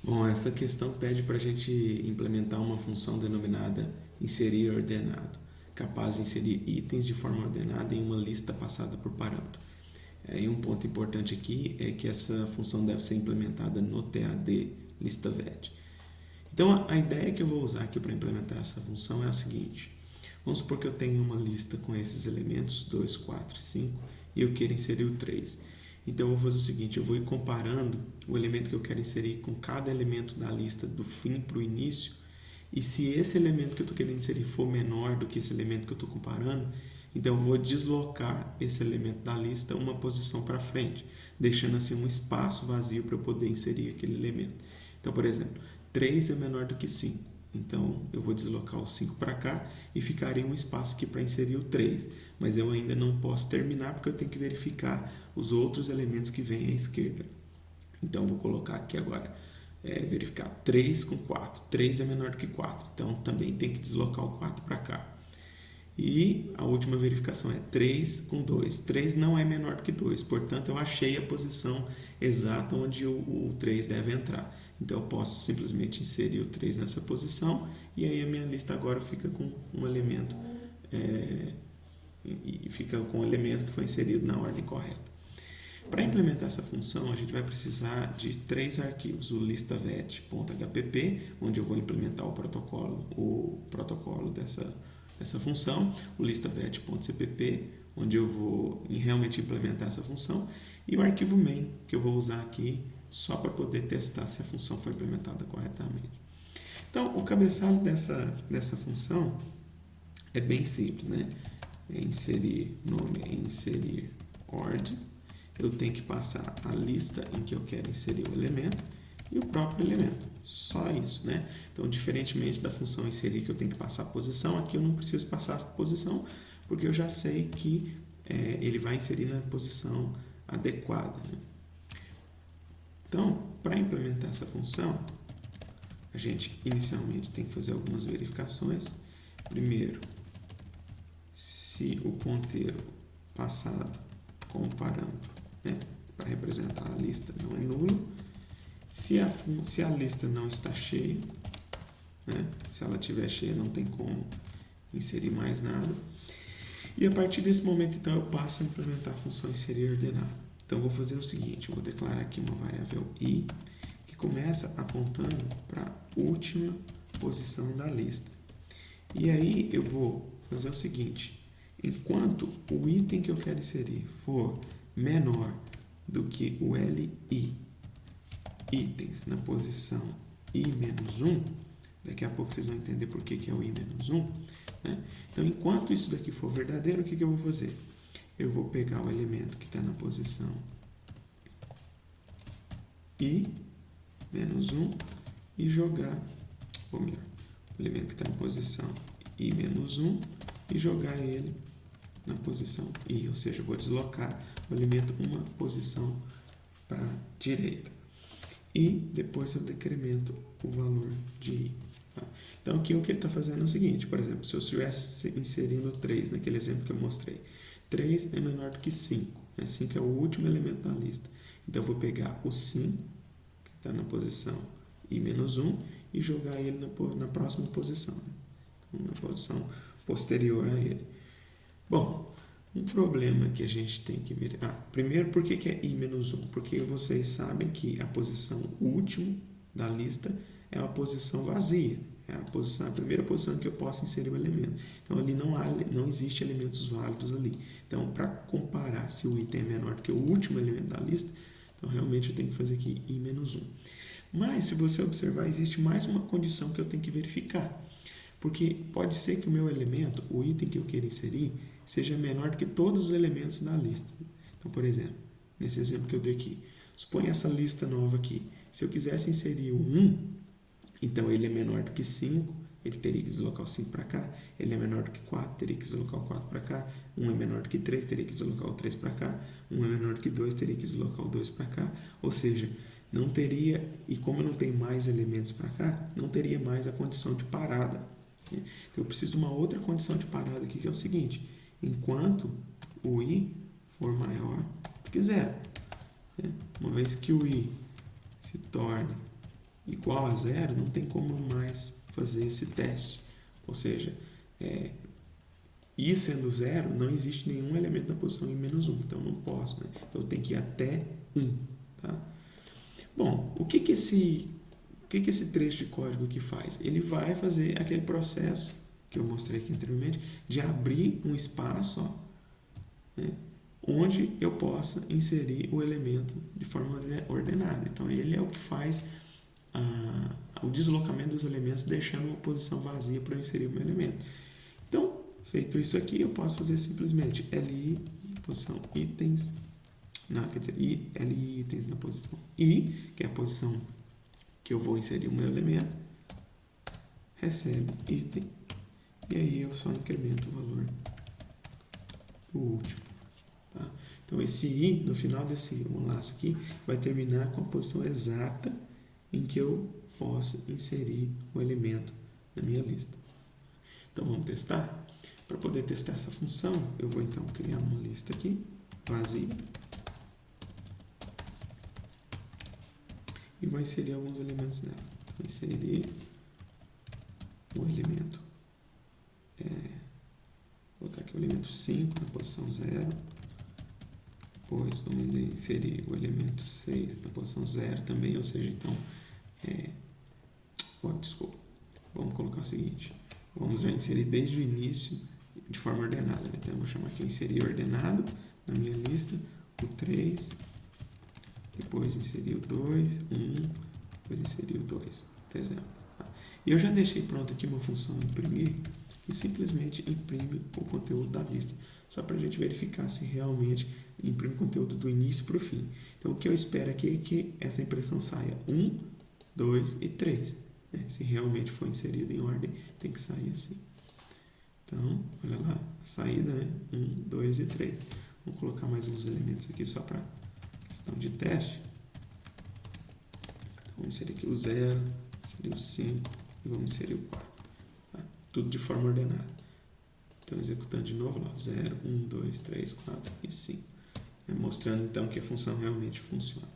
Bom, essa questão pede para a gente implementar uma função denominada inserir ordenado, capaz de inserir itens de forma ordenada em uma lista passada por parâmetro. E um ponto importante aqui é que essa função deve ser implementada no TAD ListaVet. Então, a ideia que eu vou usar aqui para implementar essa função é a seguinte. Vamos supor que eu tenho uma lista com esses elementos, 2, 4, 5, e eu quero inserir o 3. Então, eu vou fazer o seguinte, eu vou ir comparando o elemento que eu quero inserir com cada elemento da lista do fim para o início, e se esse elemento que eu estou querendo inserir for menor do que esse elemento que eu estou comparando, então eu vou deslocar esse elemento da lista uma posição para frente, deixando assim um espaço vazio para eu poder inserir aquele elemento. Então, por exemplo, 3 é menor do que 5. Então, eu vou deslocar o 5 para cá e ficaria um espaço aqui para inserir o 3. Mas eu ainda não posso terminar porque eu tenho que verificar os outros elementos que vêm à esquerda. Então, eu vou colocar aqui agora, verificar 3 com 4. 3 é menor do que 4. Então, também tem que deslocar o 4 para cá. E a última verificação é 3 com 2. 3 não é menor do que 2, portanto, eu achei a posição exata onde o 3 deve entrar. Então, eu posso simplesmente inserir o 3 nessa posição e aí a minha lista agora fica com um elemento e fica com o elemento que foi inserido na ordem correta. Para implementar essa função, a gente vai precisar de 3 arquivos. O listavet.hpp, onde eu vou implementar o protocolo dessa função. O listavet.cpp, onde eu vou realmente implementar essa função. E o arquivo main, que eu vou usar aqui só para poder testar se a função foi implementada corretamente. Então, o cabeçalho dessa função é bem simples, né? É inserir nome, é inserir ord. Eu tenho que passar a lista em que eu quero inserir o elemento e o próprio elemento. Só isso, né? Então, diferentemente da função inserir que eu tenho que passar a posição, aqui eu não preciso passar a posição porque eu já sei que ele vai inserir na posição adequada, né? Então, para implementar essa função, a gente inicialmente tem que fazer algumas verificações. Primeiro, se o ponteiro passado com o parâmetro, né, para representar a lista não é nulo. Se a lista não está cheia, né, se ela estiver cheia não tem como inserir mais nada. E a partir desse momento, então, eu passo a implementar a função inserir ordenado. Então, eu vou fazer o seguinte, eu vou declarar aqui uma variável i, que começa apontando para a última posição da lista. E aí, eu vou fazer o seguinte, enquanto o item que eu quero inserir for menor do que o li itens na posição i-1, daqui a pouco vocês vão entender por que é o i-1, né? Então, enquanto isso daqui for verdadeiro, o que eu vou fazer? Eu vou pegar o elemento que está na posição i-1 e jogar, ou melhor, o elemento que está na posição i-1 e jogar ele na posição i, ou seja, eu vou deslocar o elemento uma posição para a direita. E depois eu decremento o valor de i. Tá? Então, aqui o que ele está fazendo é o seguinte, por exemplo, se eu estivesse inserindo 3 naquele exemplo que eu mostrei, 3 é menor do que 5, né? 5 é o último elemento da lista. Então, eu vou pegar o 5, que está na posição i-1, e jogar ele na próxima posição, né? Na posição posterior a ele. Bom, um problema que a gente tem que ver... primeiro, por que é i-1? Porque vocês sabem que a posição última da lista é uma posição vazia. É a primeira posição em que eu posso inserir o elemento. Então, ali não existe elementos válidos ali. Então, para comparar se o item é menor do que o último elemento da lista, então, realmente eu tenho que fazer aqui i-1. Mas, se você observar, existe mais uma condição que eu tenho que verificar. Porque pode ser que o meu elemento, o item que eu queira inserir, seja menor do que todos os elementos da lista. Então, por exemplo, nesse exemplo que eu dei aqui, suponha essa lista nova aqui. Se eu quisesse inserir o 1, então ele é menor do que 5, ele teria que deslocar o 5 para cá. Ele é menor do que 4, teria que deslocar o 4 para cá. 1 é menor do que 3, teria que deslocar o 3 para cá. 1 é menor do que 2, teria que deslocar o 2 para cá. Ou seja, não teria, e como não tem mais elementos para cá, não teria mais a condição de parada. Então, eu preciso de uma outra condição de parada aqui, que é o seguinte: enquanto o i for maior do que 0. Uma vez que o i se torne igual a 0, não tem como mais fazer esse teste. Ou seja, i sendo 0, não existe nenhum elemento na posição i-1, então não posso, né? Então eu tenho que ir até 1. Tá? Bom, o que esse trecho de código aqui faz? Ele vai fazer aquele processo que eu mostrei aqui anteriormente, de abrir um espaço, ó, né, onde eu possa inserir o elemento de forma ordenada. Então, ele é o que faz o deslocamento dos elementos, deixando uma posição vazia para eu inserir o meu elemento. Então, feito isso aqui, eu posso fazer simplesmente li, posição itens, não, quer dizer, li itens na posição i, que é a posição que eu vou inserir o meu elemento, recebe item, e aí eu só incremento o valor do último. Tá? Então, esse i, no final desse laço aqui, vai terminar com a posição exata em que eu posso inserir o elemento na minha lista. Então, vamos testar? Para poder testar essa função, eu vou então criar uma lista aqui, vazia, e vou inserir alguns elementos nela. Vou inserir o elemento, vou colocar aqui o elemento 5 na posição 0, depois vamos inserir o elemento 6 na posição 0 também, ou seja, então, desculpa, vamos colocar o seguinte, vamos já inserir desde o início de forma ordenada, né? Então eu vou chamar aqui o inserir ordenado na minha lista, o 3, depois inserir o 2, 1, depois inserir o 2, por exemplo. Tá? E eu já deixei pronto aqui uma função imprimir, que simplesmente imprime o conteúdo da lista, só para a gente verificar se realmente imprime o conteúdo do início para o fim. Então o que eu espero aqui é que essa impressão saia 1, 2 e 3. Né? Se realmente for inserido em ordem, tem que sair assim. Então, olha lá, a saída, né? 1, 2 e 3. Vamos colocar mais uns elementos aqui só para questão de teste. Então, vamos inserir aqui o 0, inserir o 5 e vamos inserir o 4. Tá? Tudo de forma ordenada. Então, executando de novo, lá, 0, 1, 2, 3, 4 e 5. Mostrando então que a função realmente funciona.